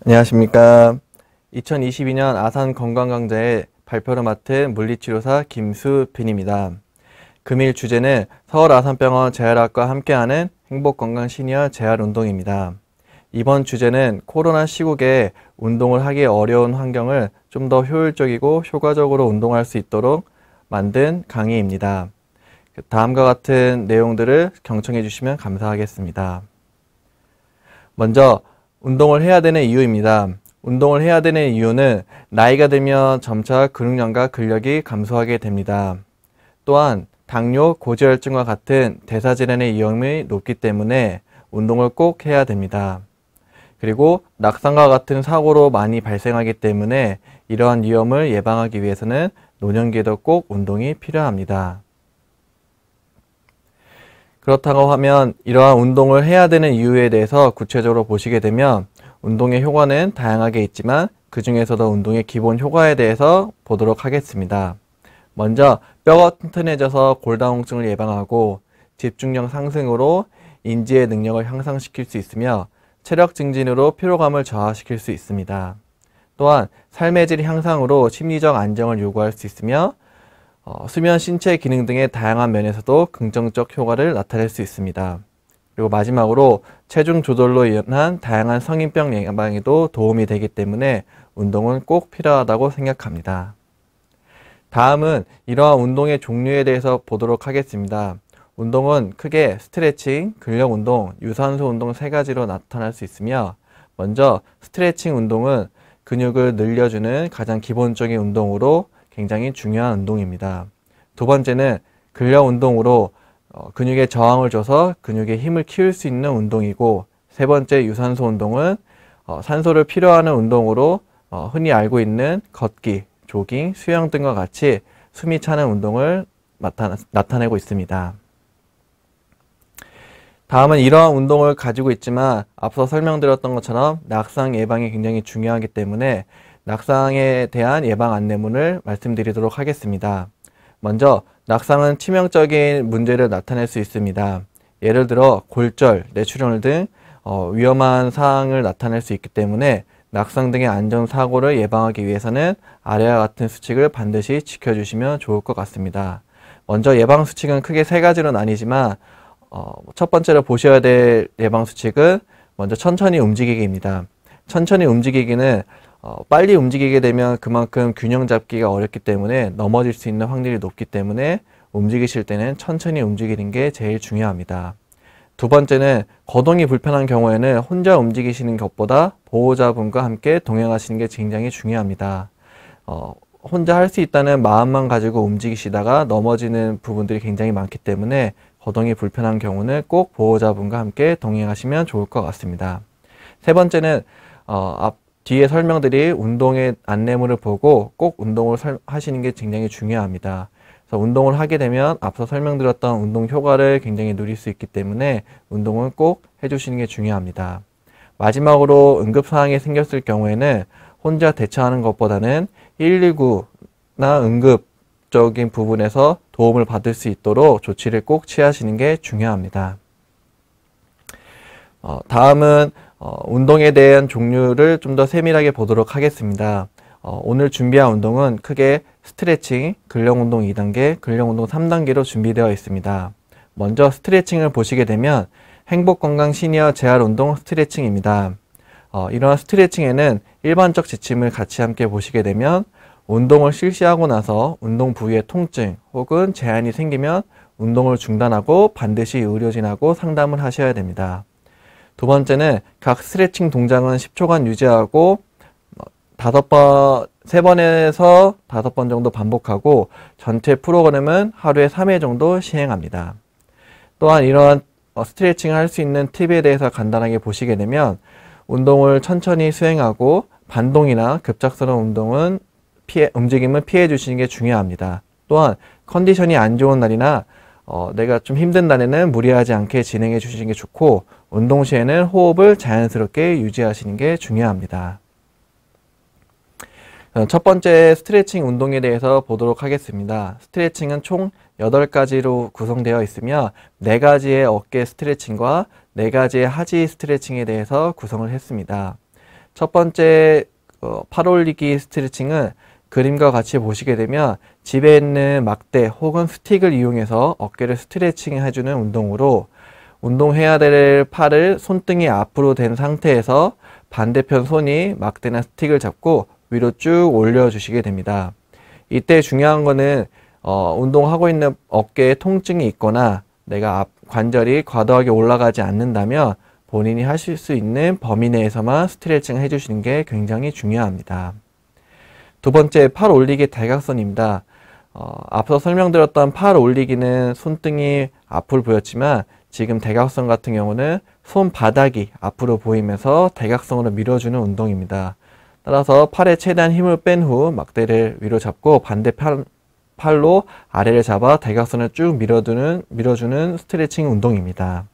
안녕하십니까. 2022년 아산 건강강좌의 발표를 맡은 물리치료사 김수빈입니다. 금일 주제는 서울 아산병원 재활학과 함께하는 행복건강 시니어 재활운동입니다. 이번 주제는 코로나 시국에 운동을 하기 어려운 환경을 좀 더 효율적이고 효과적으로 운동할 수 있도록 만든 강의입니다. 다음과 같은 내용들을 경청해 주시면 감사하겠습니다. 먼저 운동을 해야 되는 이유입니다. 운동을 해야 되는 이유는 나이가 들면 점차 근육량과 근력이 감소하게 됩니다. 또한 당뇨, 고지혈증과 같은 대사질환의 위험이 높기 때문에 운동을 꼭 해야 됩니다. 그리고 낙상과 같은 사고로 많이 발생하기 때문에 이러한 위험을 예방하기 위해서는 노년기에도 꼭 운동이 필요합니다. 그렇다고 하면 이러한 운동을 해야 되는 이유에 대해서 구체적으로 보시게 되면 운동의 효과는 다양하게 있지만 그 중에서도 운동의 기본 효과에 대해서 보도록 하겠습니다. 먼저 뼈가 튼튼해져서 골다공증을 예방하고 집중력 상승으로 인지의 능력을 향상시킬 수 있으며 체력 증진으로 피로감을 저하시킬 수 있습니다. 또한 삶의 질 향상으로 심리적 안정을 요구할 수 있으며 수면, 신체 기능 등의 다양한 면에서도 긍정적 효과를 나타낼 수 있습니다. 그리고 마지막으로 체중 조절로 인한 다양한 성인병 예방에도 도움이 되기 때문에 운동은 꼭 필요하다고 생각합니다. 다음은 이러한 운동의 종류에 대해서 보도록 하겠습니다. 운동은 크게 스트레칭, 근력 운동, 유산소 운동 세 가지로 나타날 수 있으며 먼저 스트레칭 운동은 근육을 늘려주는 가장 기본적인 운동으로 굉장히 중요한 운동입니다. 두 번째는 근력 운동으로 근육에 저항을 줘서 근육의 힘을 키울 수 있는 운동이고 세 번째 유산소 운동은 산소를 필요하는 운동으로 흔히 알고 있는 걷기, 조깅, 수영 등과 같이 숨이 차는 운동을 나타내고 있습니다. 다음은 이러한 운동을 가지고 있지만 앞서 설명드렸던 것처럼 낙상 예방이 굉장히 중요하기 때문에 낙상에 대한 예방 안내문을 말씀드리도록 하겠습니다. 먼저 낙상은 치명적인 문제를 나타낼 수 있습니다. 예를 들어 골절, 뇌출혈 등 위험한 사항을 나타낼 수 있기 때문에 낙상 등의 안전사고를 예방하기 위해서는 아래와 같은 수칙을 반드시 지켜주시면 좋을 것 같습니다. 먼저 예방수칙은 크게 세 가지로 나뉘지만 첫 번째로 보셔야 될 예방수칙은 먼저 천천히 움직이기입니다. 천천히 움직이기는 빨리 움직이게 되면 그만큼 균형 잡기가 어렵기 때문에 넘어질 수 있는 확률이 높기 때문에 움직이실 때는 천천히 움직이는 게 제일 중요합니다. 두 번째는 거동이 불편한 경우에는 혼자 움직이시는 것보다 보호자분과 함께 동행하시는 게 굉장히 중요합니다. 혼자 할 수 있다는 마음만 가지고 움직이시다가 넘어지는 부분들이 굉장히 많기 때문에 거동이 불편한 경우는 꼭 보호자분과 함께 동행하시면 좋을 것 같습니다. 세 번째는 뒤에 설명드린 운동의 안내문을 보고 꼭 운동을 하시는 게 굉장히 중요합니다. 그래서 운동을 하게 되면 앞서 설명드렸던 운동 효과를 굉장히 누릴 수 있기 때문에 운동은 꼭 해주시는 게 중요합니다. 마지막으로 응급사항이 생겼을 경우에는 혼자 대처하는 것보다는 119나 응급적인 부분에서 도움을 받을 수 있도록 조치를 꼭 취하시는 게 중요합니다. 다음은 운동에 대한 종류를 좀 더 세밀하게 보도록 하겠습니다. 오늘 준비한 운동은 크게 스트레칭, 근력운동 2단계, 근력운동 3단계로 준비되어 있습니다. 먼저 스트레칭을 보시게 되면 행복건강 시니어 재활운동 스트레칭입니다. 이러한 스트레칭에는 일반적 지침을 같이 함께 보시게 되면 운동을 실시하고 나서 운동 부위의 통증 혹은 제한이 생기면 운동을 중단하고 반드시 의료진하고 상담을 하셔야 됩니다. 두 번째는 각 스트레칭 동작은 10초간 유지하고 3번에서 5번 정도 반복하고 전체 프로그램은 하루에 3회 정도 시행합니다. 또한 이러한 스트레칭을 할 수 있는 팁에 대해서 간단하게 보시게 되면 운동을 천천히 수행하고 반동이나 급작스러운 움직임은 피해 주시는 게 중요합니다. 또한 컨디션이 안 좋은 날이나 내가 좀 힘든 날에는 무리하지 않게 진행해 주시는 게 좋고 운동 시에는 호흡을 자연스럽게 유지하시는 게 중요합니다. 첫 번째 스트레칭 운동에 대해서 보도록 하겠습니다. 스트레칭은 총 8가지로 구성되어 있으며 4가지의 어깨 스트레칭과 4가지의 하지 스트레칭에 대해서 구성을 했습니다. 첫 번째 팔 올리기 스트레칭은 그림과 같이 보시게 되면 집에 있는 막대 혹은 스틱을 이용해서 어깨를 스트레칭 해주는 운동으로 운동해야 될 팔을 손등이 앞으로 된 상태에서 반대편 손이 막대나 스틱을 잡고 위로 쭉 올려주시게 됩니다. 이때 중요한 거는 운동하고 있는 어깨에 통증이 있거나 내가 앞 관절이 과도하게 올라가지 않는다면 본인이 하실 수 있는 범위 내에서만 스트레칭을 해주시는 게 굉장히 중요합니다. 두 번째, 팔 올리기 대각선입니다. 앞서 설명드렸던 팔 올리기는 손등이 앞으로 보였지만 지금 대각선 같은 경우는 손바닥이 앞으로 보이면서 대각선으로 밀어주는 운동입니다. 따라서 팔에 최대한 힘을 뺀 후 막대를 위로 잡고 팔로 아래를 잡아 대각선을 쭉 밀어주는 스트레칭 운동입니다.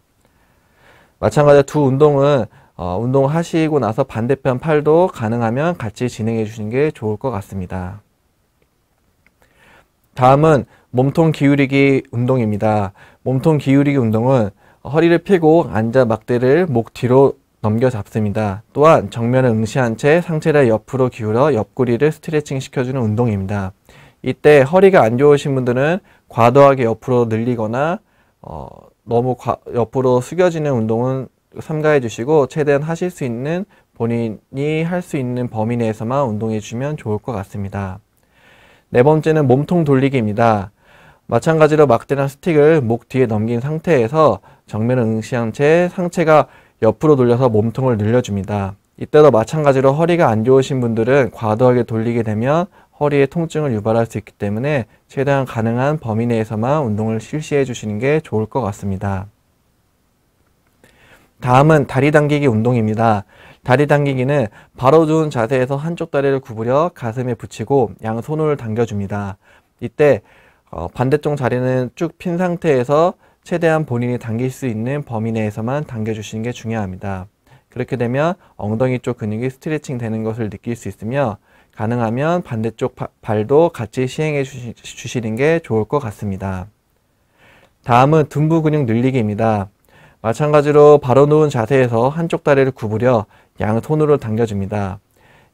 마찬가지로 두 운동은 운동하시고 나서 반대편 팔도 가능하면 같이 진행해 주시는 게 좋을 것 같습니다. 다음은 몸통 기울이기 운동입니다. 몸통 기울이기 운동은 허리를 펴고 앉아 막대를 목 뒤로 넘겨 잡습니다. 또한 정면을 응시한 채 상체를 옆으로 기울여 옆구리를 스트레칭 시켜주는 운동입니다. 이때 허리가 안 좋으신 분들은 과도하게 옆으로 늘리거나 너무 옆으로 숙여지는 운동은 삼가해 주시고 최대한 하실 수 있는 본인이 할 수 있는 범위 내에서만 운동해 주시면 좋을 것 같습니다. 네 번째는 몸통 돌리기입니다. 마찬가지로 막대나 스틱을 목 뒤에 넘긴 상태에서 정면을 응시한 채 상체가 옆으로 돌려서 몸통을 늘려줍니다. 이때도 마찬가지로 허리가 안 좋으신 분들은 과도하게 돌리게 되면 허리에 통증을 유발할 수 있기 때문에 최대한 가능한 범위 내에서만 운동을 실시해 주시는 게 좋을 것 같습니다. 다음은 다리 당기기 운동입니다. 다리 당기기는 바로 누운 자세에서 한쪽 다리를 구부려 가슴에 붙이고 양손을 당겨줍니다. 이때 반대쪽 다리는 쭉 핀 상태에서 최대한 본인이 당길 수 있는 범위 내에서만 당겨주시는 게 중요합니다. 그렇게 되면 엉덩이 쪽 근육이 스트레칭 되는 것을 느낄 수 있으며 가능하면 반대쪽 발도 같이 시행해 주시는 게 좋을 것 같습니다. 다음은 둔부 근육 늘리기입니다. 마찬가지로 바로 누운 자세에서 한쪽 다리를 구부려 양손으로 당겨줍니다.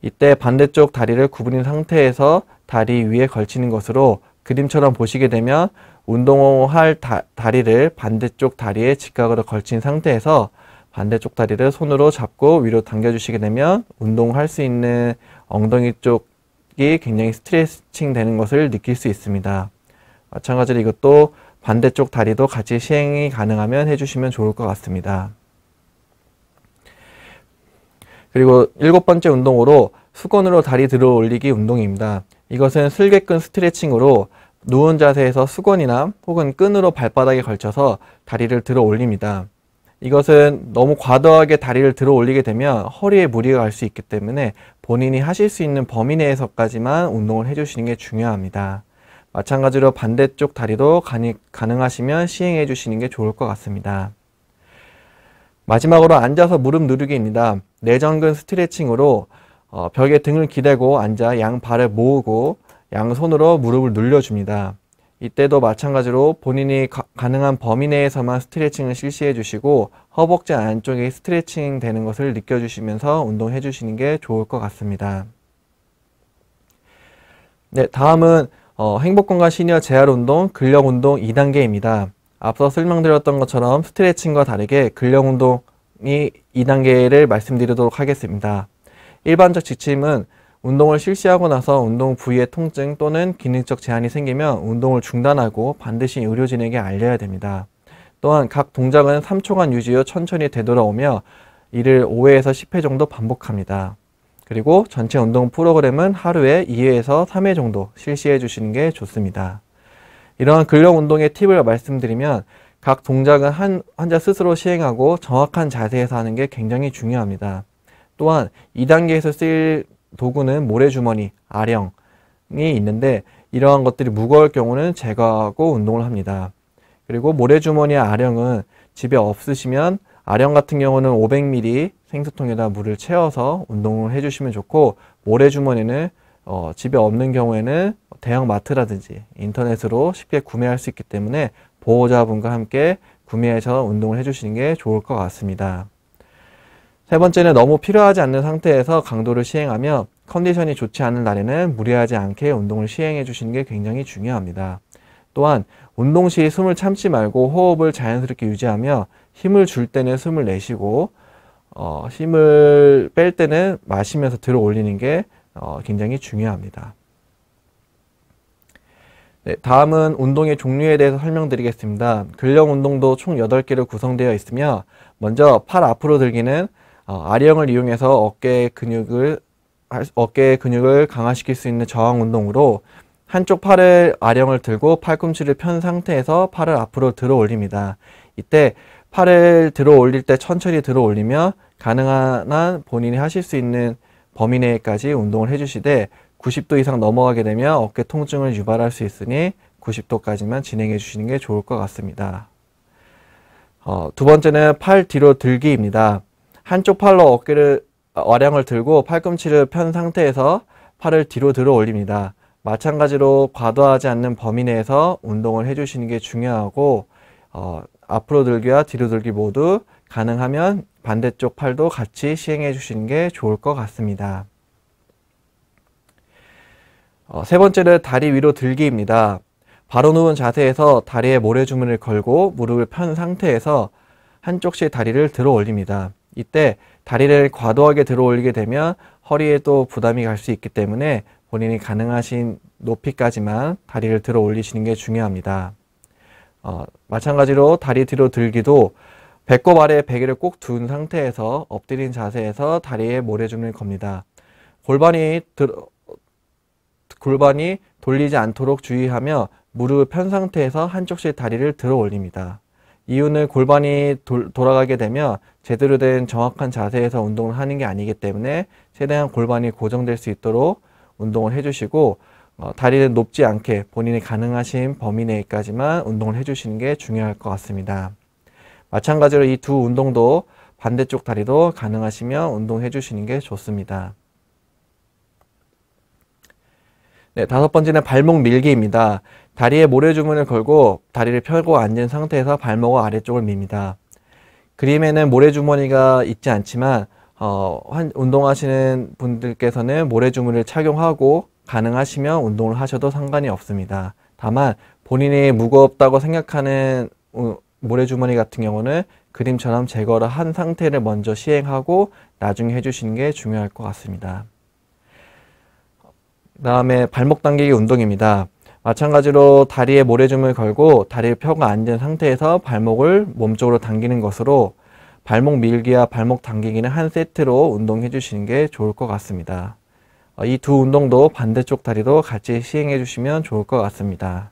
이때 반대쪽 다리를 구부린 상태에서 다리 위에 걸치는 것으로 그림처럼 보시게 되면 운동할 다리를 반대쪽 다리에 직각으로 걸친 상태에서 반대쪽 다리를 손으로 잡고 위로 당겨주시게 되면 운동할 수 있는 엉덩이 쪽이 굉장히 스트레칭 되는 것을 느낄 수 있습니다. 마찬가지로 이것도 반대쪽 다리도 같이 시행이 가능하면 해주시면 좋을 것 같습니다. 그리고 일곱 번째 운동으로 수건으로 다리 들어 올리기 운동입니다. 이것은 슬개끈 스트레칭으로 누운 자세에서 수건이나 혹은 끈으로 발바닥에 걸쳐서 다리를 들어 올립니다. 이것은 너무 과도하게 다리를 들어 올리게 되면 허리에 무리가 갈 수 있기 때문에 본인이 하실 수 있는 범위 내에서까지만 운동을 해주시는 게 중요합니다. 마찬가지로 반대쪽 다리도 가능하시면 시행해 주시는 게 좋을 것 같습니다. 마지막으로 앉아서 무릎 누르기입니다. 내전근 스트레칭으로 벽에 등을 기대고 앉아 양 발을 모으고 양손으로 무릎을 눌려줍니다. 이때도 마찬가지로 본인이 가능한 범위 내에서만 스트레칭을 실시해 주시고 허벅지 안쪽이 스트레칭 되는 것을 느껴주시면서 운동해 주시는 게 좋을 것 같습니다. 네, 다음은 행복건강 시니어 재활운동 근력운동 2단계입니다. 앞서 설명드렸던 것처럼 스트레칭과 다르게 근력운동이 2단계를 말씀드리도록 하겠습니다. 일반적 지침은 운동을 실시하고 나서 운동 부위의 통증 또는 기능적 제한이 생기면 운동을 중단하고 반드시 의료진에게 알려야 됩니다. 또한 각 동작은 3초간 유지 후 천천히 되돌아오며 이를 5회에서 10회 정도 반복합니다. 그리고 전체 운동 프로그램은 하루에 2회에서 3회 정도 실시해 주시는 게 좋습니다. 이러한 근력 운동의 팁을 말씀드리면 각 동작은 환자 스스로 시행하고 정확한 자세에서 하는 게 굉장히 중요합니다. 또한 2단계에서 쓰일 도구는 모래주머니, 아령이 있는데 이러한 것들이 무거울 경우는 제거하고 운동을 합니다. 그리고 모래주머니와 아령은 집에 없으시면 아령 같은 경우는 500ml 생수통에다 물을 채워서 운동을 해주시면 좋고 모래주머니는 집에 없는 경우에는 대형 마트라든지 인터넷으로 쉽게 구매할 수 있기 때문에 보호자분과 함께 구매해서 운동을 해주시는 게 좋을 것 같습니다. 세 번째는 너무 필요하지 않는 상태에서 강도를 시행하며 컨디션이 좋지 않은 날에는 무리하지 않게 운동을 시행해 주시는 게 굉장히 중요합니다. 또한 운동 시 숨을 참지 말고 호흡을 자연스럽게 유지하며 힘을 줄 때는 숨을 내쉬고 힘을 뺄 때는 마시면서 들어 올리는 게 굉장히 중요합니다. 네, 다음은 운동의 종류에 대해서 설명드리겠습니다. 근력 운동도 총 8개로 구성되어 있으며 먼저 팔 앞으로 들기는 아령을 이용해서 어깨 근육을 강화시킬 수 있는 저항 운동으로 한쪽 팔을 아령을 들고 팔꿈치를 편 상태에서 팔을 앞으로 들어 올립니다. 이때 팔을 들어 올릴 때 천천히 들어 올리며 가능한 한 본인이 하실 수 있는 범위 내까지 운동을 해주시되 90도 이상 넘어가게 되면 어깨 통증을 유발할 수 있으니 90도까지만 진행해 주시는 게 좋을 것 같습니다. 두 번째는 팔 뒤로 들기입니다. 한쪽 팔로 아령을 들고 팔꿈치를 편 상태에서 팔을 뒤로 들어 올립니다. 마찬가지로 과도하지 않는 범위 내에서 운동을 해주시는 게 중요하고 앞으로 들기와 뒤로 들기 모두 가능하면 반대쪽 팔도 같이 시행해 주시는 게 좋을 것 같습니다. 세 번째는 다리 위로 들기입니다. 바로 누운 자세에서 다리에 모래주머니를 걸고 무릎을 편 상태에서 한쪽씩 다리를 들어 올립니다. 이때 다리를 과도하게 들어 올리게 되면 허리에도 부담이 갈 수 있기 때문에 본인이 가능하신 높이까지만 다리를 들어 올리시는 게 중요합니다. 마찬가지로 다리 뒤로 들기도 배꼽 아래에 베개를 꼭 둔 상태에서 엎드린 자세에서 다리에 모래주머니를 겁니다. 골반이 돌리지 않도록 주의하며 무릎을 편 상태에서 한쪽씩 다리를 들어 올립니다. 이유는 골반이 돌아가게 되면 제대로 된 정확한 자세에서 운동을 하는 게 아니기 때문에 최대한 골반이 고정될 수 있도록 운동을 해주시고 다리는 높지 않게 본인이 가능하신 범위 내까지만 운동을 해주시는 게 중요할 것 같습니다. 마찬가지로 이 두 운동도 반대쪽 다리도 가능하시면 운동해 주시는 게 좋습니다. 네, 다섯 번째는 발목 밀기입니다. 다리에 모래주머니를 걸고 다리를 펴고 앉은 상태에서 발목을 아래쪽을 밉니다. 그림에는 모래주머니가 있지 않지만 운동하시는 분들께서는 모래주머니를 착용하고 가능하시면 운동을 하셔도 상관이 없습니다. 다만 본인이 무겁다고 생각하는 모래주머니 같은 경우는 그림처럼 제거를 한 상태를 먼저 시행하고 나중에 해주시는 게 중요할 것 같습니다. 그 다음에 발목 당기기 운동입니다. 마찬가지로 다리에 모래줌을 걸고 다리를 펴고 앉은 상태에서 발목을 몸쪽으로 당기는 것으로 발목 밀기와 발목 당기기는 한 세트로 운동해 주시는 게 좋을 것 같습니다. 이 두 운동도 반대쪽 다리도 같이 시행해 주시면 좋을 것 같습니다.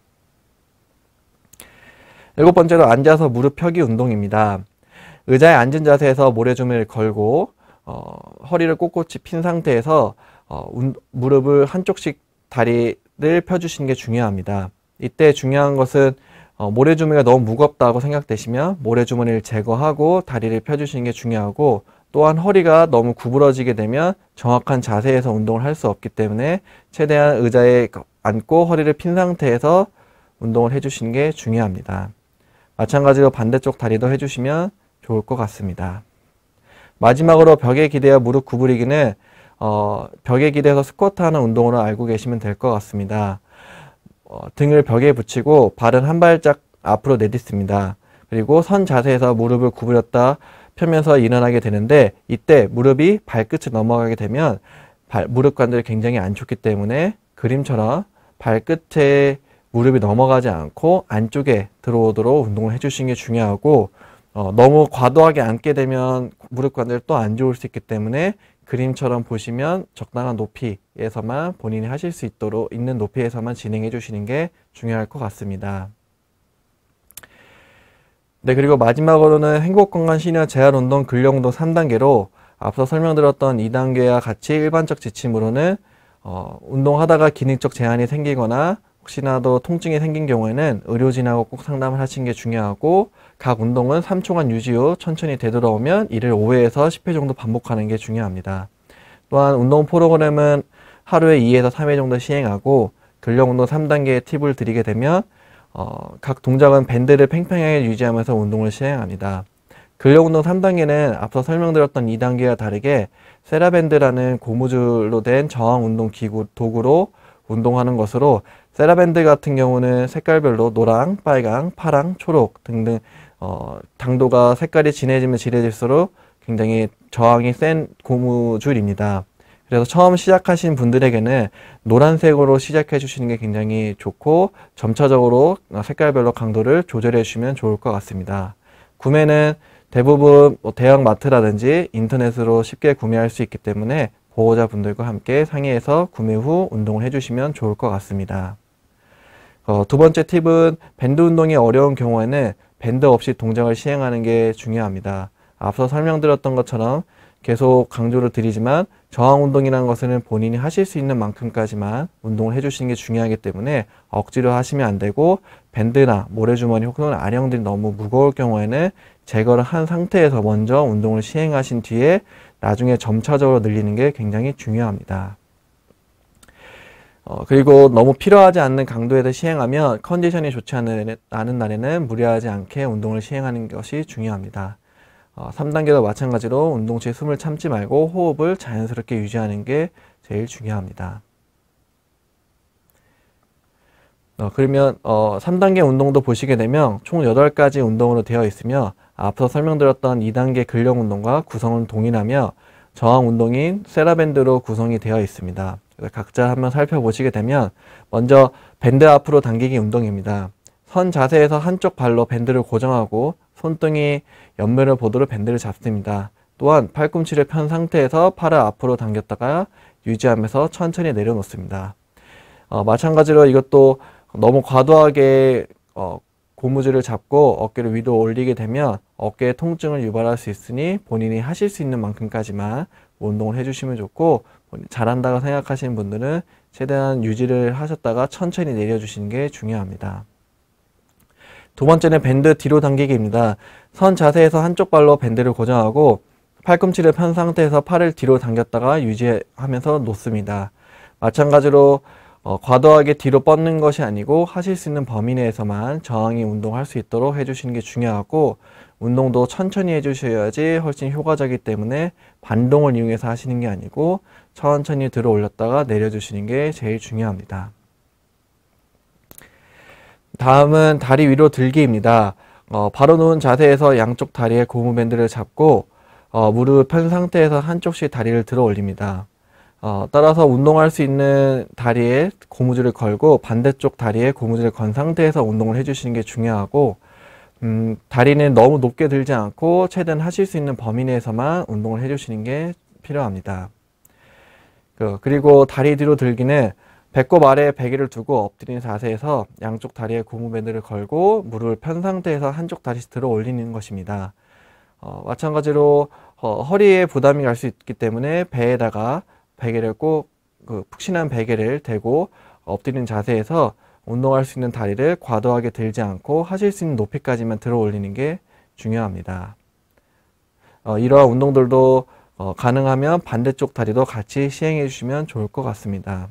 일곱 번째로 앉아서 무릎 펴기 운동입니다. 의자에 앉은 자세에서 모래주머니를 걸고 허리를 꼿꼿이 핀 상태에서 무릎을 한쪽씩 다리를 펴주시는 게 중요합니다. 이때 중요한 것은 모래주머니가 너무 무겁다고 생각되시면 모래주머니를 제거하고 다리를 펴주시는 게 중요하고 또한 허리가 너무 구부러지게 되면 정확한 자세에서 운동을 할 수 없기 때문에 최대한 의자에 앉고 허리를 핀 상태에서 운동을 해주시는 게 중요합니다. 마찬가지로 반대쪽 다리도 해주시면 좋을 것 같습니다. 마지막으로 벽에 기대어 무릎 구부리기는 벽에 기대서 스쿼트하는 운동으로 알고 계시면 될 것 같습니다. 등을 벽에 붙이고 발은 한 발짝 앞으로 내딛습니다. 그리고 선 자세에서 무릎을 구부렸다 펴면서 일어나게 되는데 이때 무릎이 발끝을 넘어가게 되면 무릎 관절이 굉장히 안 좋기 때문에 그림처럼 발끝에 무릎이 넘어가지 않고 안쪽에 들어오도록 운동을 해주시는 게 중요하고 너무 과도하게 앉게 되면 무릎 관절이 또 안 좋을 수 있기 때문에 그림처럼 보시면 적당한 높이에서만 본인이 하실 수 있도록 있는 높이에서만 진행해 주시는 게 중요할 것 같습니다. 네, 그리고 마지막으로는 행복건강 신현 재활운동 근력운동 3단계로 앞서 설명드렸던 2단계와 같이 일반적 지침으로는 운동하다가 기능적 제한이 생기거나 혹시나도 통증이 생긴 경우에는 의료진하고 꼭 상담을 하시는 게 중요하고 각 운동은 3초간 유지 후 천천히 되돌아오면 이를 5회에서 10회 정도 반복하는 게 중요합니다. 또한 운동 프로그램은 하루에 2에서 3회 정도 시행하고 근력운동 3단계의 팁을 드리게 되면 각 동작은 밴드를 팽팽하게 유지하면서 운동을 시행합니다. 근력운동 3단계는 앞서 설명드렸던 2단계와 다르게 세라밴드라는 고무줄로 된 저항운동 도구로 운동하는 것으로, 세라밴드 같은 경우는 색깔별로 노랑, 빨강, 파랑, 초록 등등 당도가 색깔이 진해지면 진해질수록 굉장히 저항이 센 고무줄입니다. 그래서 처음 시작하신 분들에게는 노란색으로 시작해 주시는 게 굉장히 좋고, 점차적으로 색깔별로 강도를 조절해 주시면 좋을 것 같습니다. 구매는 대부분 대형 마트라든지 인터넷으로 쉽게 구매할 수 있기 때문에 보호자분들과 함께 상의해서 구매 후 운동을 해주시면 좋을 것 같습니다. 두 번째 팁은, 밴드 운동이 어려운 경우에는 밴드 없이 동작을 시행하는 게 중요합니다. 앞서 설명드렸던 것처럼 계속 강조를 드리지만, 저항 운동이라는 것은 본인이 하실 수 있는 만큼까지만 운동을 해주시는 게 중요하기 때문에 억지로 하시면 안 되고, 밴드나 모래주머니 혹은 아령들이 너무 무거울 경우에는 제거를 한 상태에서 먼저 운동을 시행하신 뒤에 나중에 점차적으로 늘리는 게 굉장히 중요합니다. 그리고 너무 필요하지 않는 강도에서 시행하면 컨디션이 좋지 않은 날에는 무리하지 않게 운동을 시행하는 것이 중요합니다. 3단계도 마찬가지로 운동 시 숨을 참지 말고 호흡을 자연스럽게 유지하는 게 제일 중요합니다. 그러면 3단계 운동도 보시게 되면 총 8가지 운동으로 되어 있으며, 앞서 설명드렸던 2단계 근력 운동과 구성은 동일하며 저항 운동인 세라밴드로 구성이 되어 있습니다. 각자 한번 살펴보시게 되면, 먼저 밴드 앞으로 당기기 운동입니다. 선 자세에서 한쪽 발로 밴드를 고정하고 손등이 옆면을 보도록 밴드를 잡습니다. 또한 팔꿈치를 편 상태에서 팔을 앞으로 당겼다가 유지하면서 천천히 내려놓습니다. 마찬가지로 이것도 너무 과도하게 고무줄을 잡고 어깨를 위로 올리게 되면 어깨에 통증을 유발할 수 있으니 본인이 하실 수 있는 만큼까지만 운동을 해주시면 좋고, 잘한다고 생각하시는 분들은 최대한 유지를 하셨다가 천천히 내려주시는 게 중요합니다. 두 번째는 밴드 뒤로 당기기입니다. 선 자세에서 한쪽 발로 밴드를 고정하고 팔꿈치를 편 상태에서 팔을 뒤로 당겼다가 유지하면서 놓습니다. 마찬가지로 과도하게 뒤로 뻗는 것이 아니고 하실 수 있는 범위 내에서만 저항이 운동할 수 있도록 해주시는 게 중요하고, 운동도 천천히 해주셔야지 훨씬 효과적이기 때문에 반동을 이용해서 하시는 게 아니고 천천히 들어 올렸다가 내려주시는 게 제일 중요합니다. 다음은 다리 위로 들기입니다. 바로 누운 자세에서 양쪽 다리에 고무밴드를 잡고 무릎을 편 상태에서 한쪽씩 다리를 들어 올립니다. 따라서 운동할 수 있는 다리에 고무줄을 걸고 반대쪽 다리에 고무줄을 건 상태에서 운동을 해주시는 게 중요하고, 다리는 너무 높게 들지 않고 최대한 하실 수 있는 범위 내에서만 운동을 해주시는 게 필요합니다. 그리고 다리 뒤로 들기는 배꼽 아래에 베개를 두고 엎드린 자세에서 양쪽 다리에 고무밴드를 걸고 무릎을 편 상태에서 한쪽 다리씩 들어 올리는 것입니다. 마찬가지로 허리에 부담이 갈 수 있기 때문에 배에다가 베개를 꼭 푹신한 베개를 대고 엎드린 자세에서 운동할 수 있는 다리를 과도하게 들지 않고 하실 수 있는 높이까지만 들어 올리는 게 중요합니다. 이러한 운동들도 가능하면 반대쪽 다리도 같이 시행해 주시면 좋을 것 같습니다.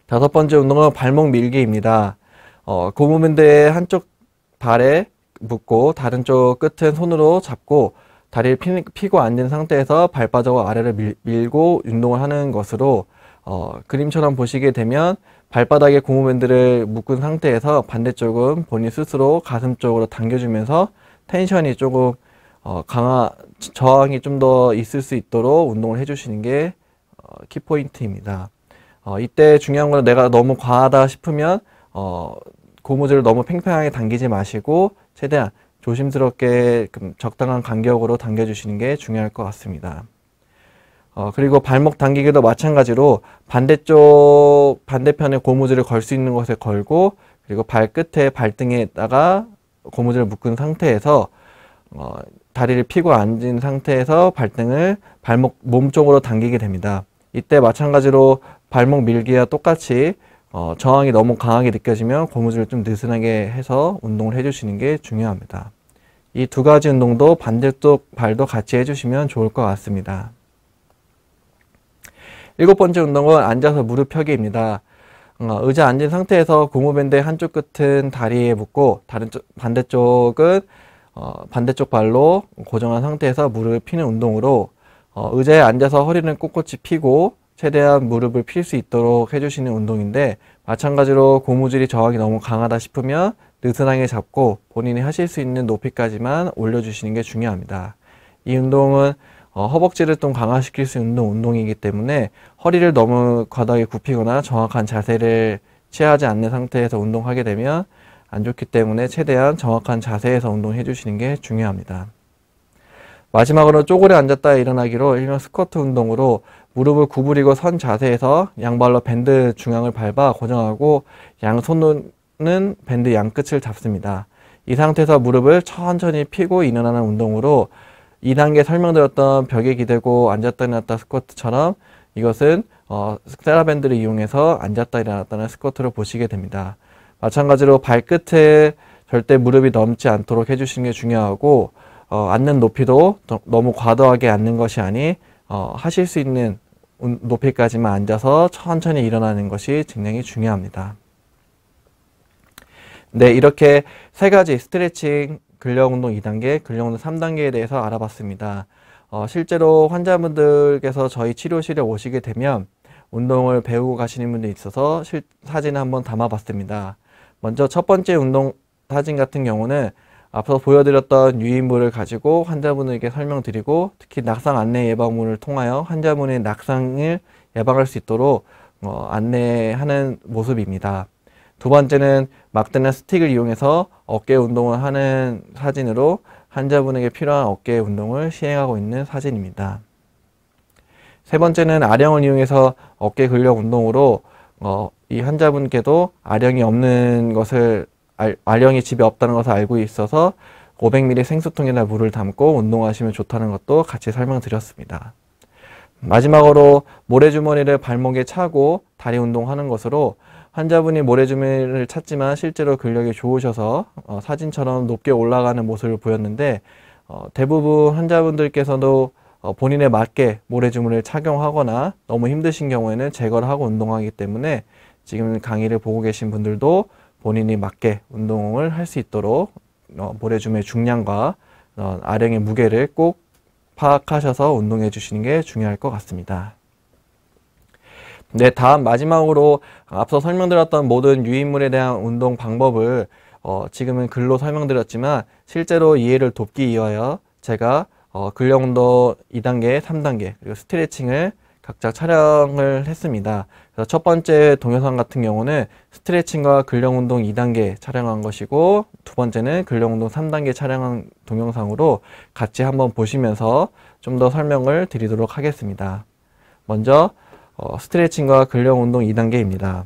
다섯 번째 운동은 발목 밀기입니다. 고무밴드의 한쪽 발에 묶고 다른 쪽 끝은 손으로 잡고 다리를 피고 앉은 상태에서 발바닥을 아래를 밀고 운동을 하는 것으로, 그림처럼 보시게 되면 발바닥에 고무밴드를 묶은 상태에서 반대쪽은 본인 스스로 가슴 쪽으로 당겨주면서 텐션이 조금 저항이 좀 더 있을 수 있도록 운동을 해주시는 게 키포인트입니다. 이때 중요한 건, 내가 너무 과하다 싶으면 고무줄을 너무 팽팽하게 당기지 마시고 최대한 조심스럽게 적당한 간격으로 당겨주시는 게 중요할 것 같습니다. 그리고 발목 당기기도 마찬가지로 반대편에 고무줄을 걸 수 있는 곳에 걸고, 그리고 발끝에 발등에다가 고무줄을 묶은 상태에서 다리를 펴고 앉은 상태에서 발등을 몸 쪽으로 당기게 됩니다. 이때 마찬가지로 발목 밀기와 똑같이 저항이 너무 강하게 느껴지면 고무줄을 좀 느슨하게 해서 운동을 해주시는 게 중요합니다. 이 두 가지 운동도 반대쪽 발도 같이 해주시면 좋을 것 같습니다. 일곱 번째 운동은 앉아서 무릎 펴기입니다. 의자 앉은 상태에서 고무밴드의 한쪽 끝은 다리에 묶고 반대쪽은 반대쪽 발로 고정한 상태에서 무릎을 피는 운동으로 의자에 앉아서 허리는 꼿꼿이 펴고 최대한 무릎을 필 수 있도록 해주시는 운동인데, 마찬가지로 고무줄이 저항이 너무 강하다 싶으면 느슨하게 잡고 본인이 하실 수 있는 높이까지만 올려주시는 게 중요합니다. 이 운동은 허벅지를 좀 강화시킬 수 있는 운동이기 때문에 허리를 너무 과다하게 굽히거나 정확한 자세를 취하지 않는 상태에서 운동하게 되면 안 좋기 때문에 최대한 정확한 자세에서 운동해 주시는 게 중요합니다. 마지막으로 쪼그려 앉았다 일어나기로 일명 스쿼트 운동으로 무릎을 구부리고 선 자세에서 양발로 밴드 중앙을 밟아 고정하고 양손은 밴드 양끝을 잡습니다. 이 상태에서 무릎을 천천히 펴고 일어나는 운동으로 2단계 설명드렸던 벽에 기대고 앉았다 일어났다 스쿼트처럼 이것은 세라밴드를 이용해서 앉았다 일어났다는 스쿼트를 보시게 됩니다. 마찬가지로 발끝에 절대 무릎이 넘지 않도록 해주시는 게 중요하고, 앉는 높이도 너무 과도하게 앉는 것이 아닌 하실 수 있는 높이까지만 앉아서 천천히 일어나는 것이 굉장히 중요합니다. 네, 이렇게 세 가지 스트레칭, 근력운동 2단계, 근력운동 3단계에 대해서 알아봤습니다. 실제로 환자분들께서 저희 치료실에 오시게 되면 운동을 배우고 가시는 분들이 있어서 사진을 한번 담아봤습니다. 먼저 첫 번째 운동 사진 같은 경우는 앞서 보여드렸던 유인물을 가지고 환자분에게 설명드리고, 특히 낙상 안내 예방문을 통하여 환자분의 낙상을 예방할 수 있도록 안내하는 모습입니다. 두 번째는 막대나 스틱을 이용해서 어깨 운동을 하는 사진으로 환자분에게 필요한 어깨 운동을 시행하고 있는 사진입니다. 세 번째는 아령을 이용해서 어깨 근력 운동으로 이 환자분께도 아령이 없는 것을 아령이 집에 없다는 것을 알고 있어서 500ml 생수통에다 물을 담고 운동하시면 좋다는 것도 같이 설명드렸습니다. 마지막으로 모래주머니를 발목에 차고 다리 운동하는 것으로 환자분이 모래주머니를 찼지만 실제로 근력이 좋으셔서 사진처럼 높게 올라가는 모습을 보였는데, 대부분 환자분들께서도 본인에 맞게 모래주머니를 착용하거나 너무 힘드신 경우에는 제거를 하고 운동하기 때문에 지금 강의를 보고 계신 분들도 본인이 맞게 운동을 할 수 있도록 모래주머니의 중량과 아령의 무게를 꼭 파악하셔서 운동해 주시는 게 중요할 것 같습니다. 네, 다음 마지막으로 앞서 설명드렸던 모든 유인물에 대한 운동 방법을 지금은 글로 설명드렸지만 실제로 이해를 돕기 위하여 제가 근력운동 2단계, 3단계 그리고 스트레칭을 각자 촬영을 했습니다. 그래서 첫 번째 동영상 같은 경우는 스트레칭과 근력운동 2단계 촬영한 것이고, 두 번째는 근력운동 3단계 촬영한 동영상으로 같이 한번 보시면서 좀 더 설명을 드리도록 하겠습니다. 먼저 스트레칭과 근력운동 2단계입니다.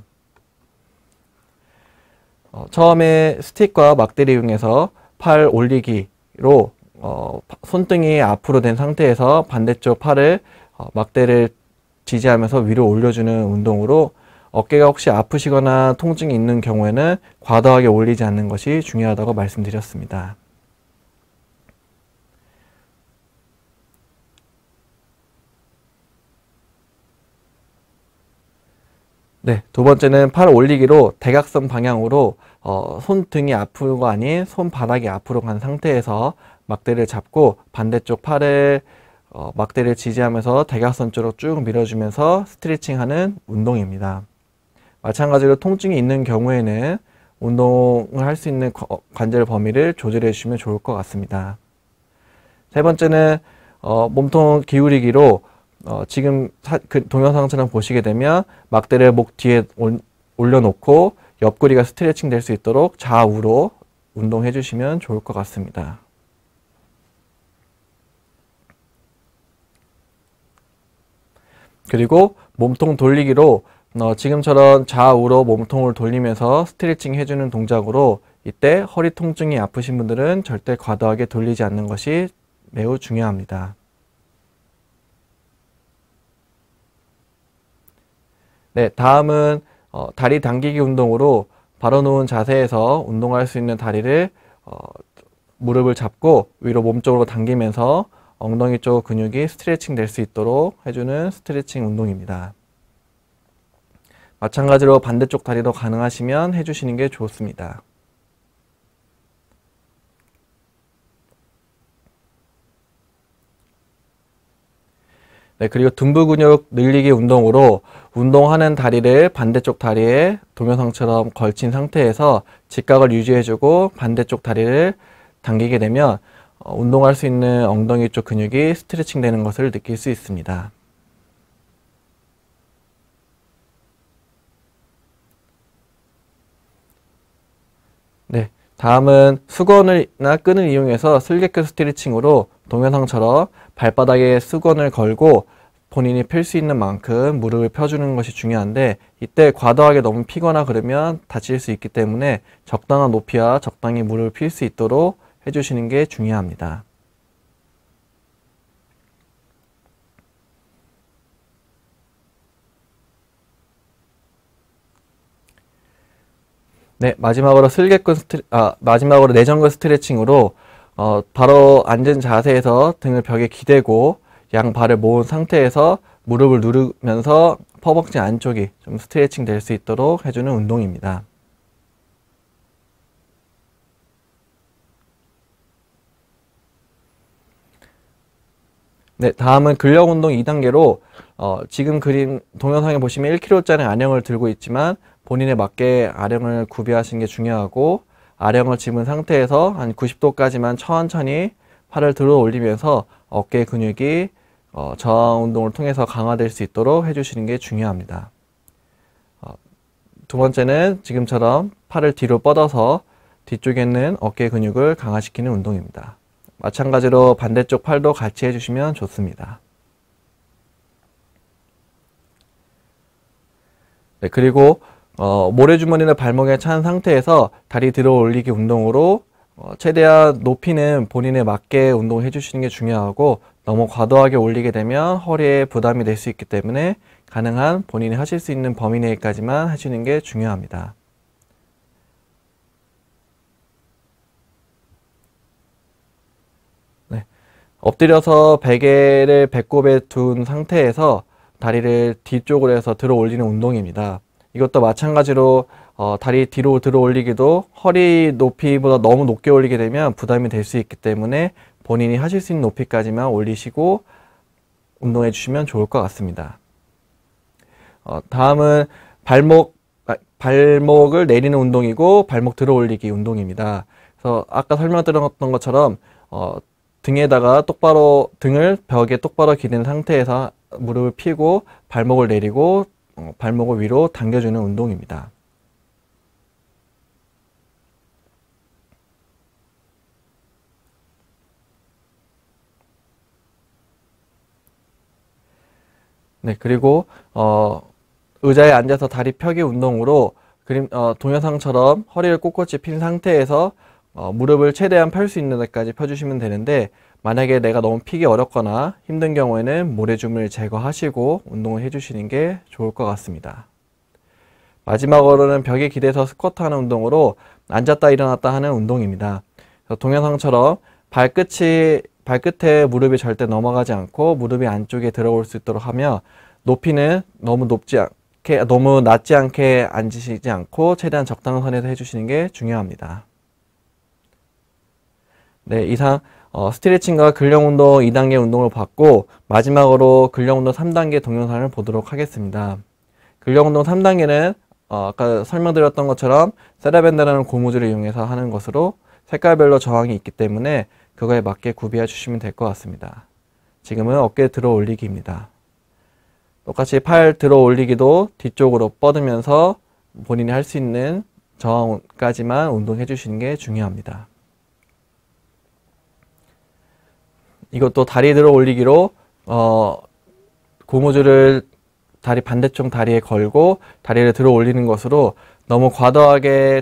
처음에 스틱과 막대를 이용해서 팔 올리기로 손등이 앞으로 된 상태에서 반대쪽 팔을 막대를 지지하면서 위로 올려주는 운동으로 어깨가 혹시 아프시거나 통증이 있는 경우에는 과도하게 올리지 않는 것이 중요하다고 말씀드렸습니다. 네, 두 번째는 팔 올리기로 대각선 방향으로 손등이 앞으로가 아닌 손바닥이 앞으로 간 상태에서 막대를 잡고 반대쪽 팔을 막대를 지지하면서 대각선 쪽으로 쭉 밀어주면서 스트레칭하는 운동입니다. 마찬가지로 통증이 있는 경우에는 운동을 할 수 있는 관절 범위를 조절해 주시면 좋을 것 같습니다. 세 번째는 몸통 기울이기로 지금 그 동영상처럼 보시게 되면 막대를 목 뒤에 올려놓고 옆구리가 스트레칭 될 수 있도록 좌우로 운동해 주시면 좋을 것 같습니다. 그리고 몸통 돌리기로 지금처럼 좌우로 몸통을 돌리면서 스트레칭 해주는 동작으로, 이때 허리 통증이 아프신 분들은 절대 과도하게 돌리지 않는 것이 매우 중요합니다. 네, 다음은 다리 당기기 운동으로 바로 누운 자세에서 운동할 수 있는 다리를 무릎을 잡고 위로 몸쪽으로 당기면서 엉덩이 쪽 근육이 스트레칭 될 수 있도록 해주는 스트레칭 운동입니다. 마찬가지로 반대쪽 다리도 가능하시면 해주시는 게 좋습니다. 네, 그리고 둔부 근육 늘리기 운동으로 운동하는 다리를 반대쪽 다리에 동영상처럼 걸친 상태에서 직각을 유지해주고 반대쪽 다리를 당기게 되면 운동할 수 있는 엉덩이 쪽 근육이 스트레칭 되는 것을 느낄 수 있습니다. 네, 다음은 수건이나 끈을 이용해서 슬개끝 스트레칭으로 동영상처럼 발바닥에 수건을 걸고 본인이 펼 수 있는 만큼 무릎을 펴주는 것이 중요한데, 이때 과도하게 너무 피거나 그러면 다칠 수 있기 때문에 적당한 높이와 적당히 무릎을 필 수 있도록 해주시는 게 중요합니다. 네, 마지막으로 내전근 스트레칭으로 바로 앉은 자세에서 등을 벽에 기대고 양 발을 모은 상태에서 무릎을 누르면서 허벅지 안쪽이 좀 스트레칭 될 수 있도록 해주는 운동입니다. 네, 다음은 근력 운동 2단계로 지금 그림 동영상에 보시면 1kg짜리 아령을 들고 있지만 본인에 맞게 아령을 구비하시는 게 중요하고, 아령을 집은 상태에서 한 90도까지만 천천히 팔을 들어 올리면서 어깨 근육이 저항 운동을 통해서 강화될 수 있도록 해주시는 게 중요합니다. 두 번째는 지금처럼 팔을 뒤로 뻗어서 뒤쪽에 있는 어깨 근육을 강화시키는 운동입니다. 마찬가지로 반대쪽 팔도 같이 해주시면 좋습니다. 네, 그리고 모래주머니를 발목에 찬 상태에서 다리 들어 올리기 운동으로 최대한 높이는 본인에 맞게 운동을 해주시는 게 중요하고, 너무 과도하게 올리게 되면 허리에 부담이 될 수 있기 때문에 가능한 본인이 하실 수 있는 범위 내까지만 하시는 게 중요합니다. 네. 엎드려서 베개를 배꼽에 둔 상태에서 다리를 뒤쪽으로 해서 들어 올리는 운동입니다. 이것도 마찬가지로 다리 뒤로 들어 올리기도 허리 높이보다 너무 높게 올리게 되면 부담이 될 수 있기 때문에 본인이 하실 수 있는 높이까지만 올리시고 운동해 주시면 좋을 것 같습니다. 다음은 발목을 내리는 운동이고 발목 들어 올리기 운동입니다. 그래서 아까 설명드렸던 것처럼 등에다가 등을 벽에 똑바로 기댄 상태에서 무릎을 펴고 발목을 내리고 발목을 위로 당겨주는 운동입니다. 네, 그리고 의자에 앉아서 다리 펴기 운동으로 동영상처럼 허리를 꼿꼿이 핀 상태에서 무릎을 최대한 펼 수 있는 데까지 펴주시면 되는데, 만약에 내가 너무 피기 어렵거나 힘든 경우에는 모래주머니를 제거하시고 운동을 해주시는 게 좋을 것 같습니다. 마지막으로는 벽에 기대서 스쿼트하는 운동으로 앉았다 일어났다 하는 운동입니다. 동영상처럼 발끝에 무릎이 절대 넘어가지 않고 무릎이 안쪽에 들어올 수 있도록 하며, 높이는 너무 낮지 않게 앉으시지 않고 최대한 적당한 선에서 해주시는 게 중요합니다. 네, 이상 스트레칭과 근력운동 2단계 운동을 봤고, 마지막으로 근력운동 3단계 동영상을 보도록 하겠습니다. 근력운동 3단계는 아까 설명드렸던 것처럼 세라밴드라는 고무줄을 이용해서 하는 것으로 색깔별로 저항이 있기 때문에 그거에 맞게 구비해 주시면 될 것 같습니다. 지금은 어깨 들어 올리기입니다. 똑같이 팔 들어 올리기도 뒤쪽으로 뻗으면서 본인이 할 수 있는 저항까지만 운동해 주시는 게 중요합니다. 이것도 다리 들어 올리기로 고무줄을 다리 반대쪽 다리에 걸고 다리를 들어 올리는 것으로 너무 과도하게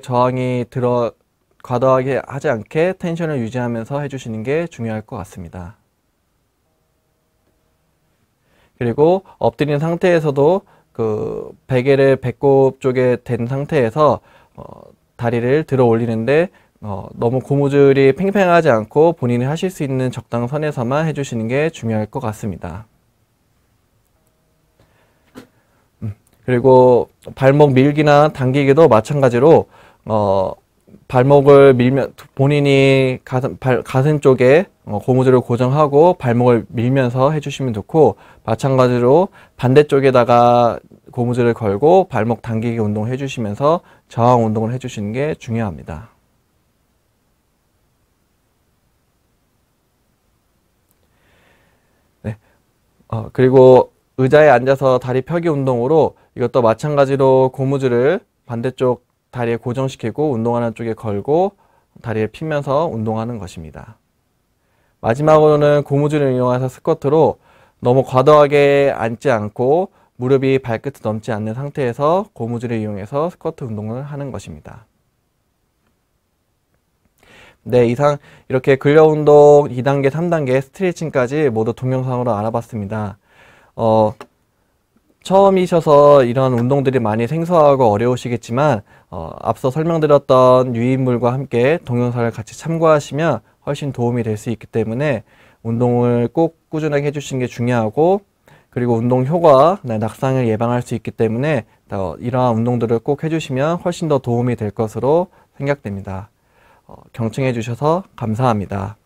과도하게 하지 않게 텐션을 유지하면서 해주시는 게 중요할 것 같습니다. 그리고 엎드린 상태에서도 베개를 배꼽 쪽에 댄 상태에서 다리를 들어 올리는데 너무 고무줄이 팽팽하지 않고 본인이 하실 수 있는 적당한 선에서만 해주시는 게 중요할 것 같습니다. 그리고 발목 밀기나 당기기도 마찬가지로 발목을 밀면 본인이 가슴 쪽에 고무줄을 고정하고 발목을 밀면서 해주시면 좋고, 마찬가지로 반대쪽에다가 고무줄을 걸고 발목 당기기 운동을 해주시면서 저항 운동을 해주시는 게 중요합니다. 네. 그리고 의자에 앉아서 다리 펴기 운동으로 이것도 마찬가지로 고무줄을 반대쪽 다리에 고정시키고 운동하는 쪽에 걸고 다리를 피면서 운동하는 것입니다. 마지막으로는 고무줄을 이용해서 스쿼트로 너무 과도하게 앉지 않고 무릎이 발끝을 넘지 않는 상태에서 고무줄을 이용해서 스쿼트 운동을 하는 것입니다. 네, 이상 이렇게 근력 운동 2단계, 3단계 스트레칭까지 모두 동영상으로 알아봤습니다. 처음이셔서 이런 운동들이 많이 생소하고 어려우시겠지만 앞서 설명드렸던 유인물과 함께 동영상을 같이 참고하시면 훨씬 도움이 될 수 있기 때문에 운동을 꼭 꾸준하게 해주시는 게 중요하고, 그리고 운동 효과, 낙상을 예방할 수 있기 때문에 이러한 운동들을 꼭 해주시면 훨씬 더 도움이 될 것으로 생각됩니다. 경청해 주셔서 감사합니다.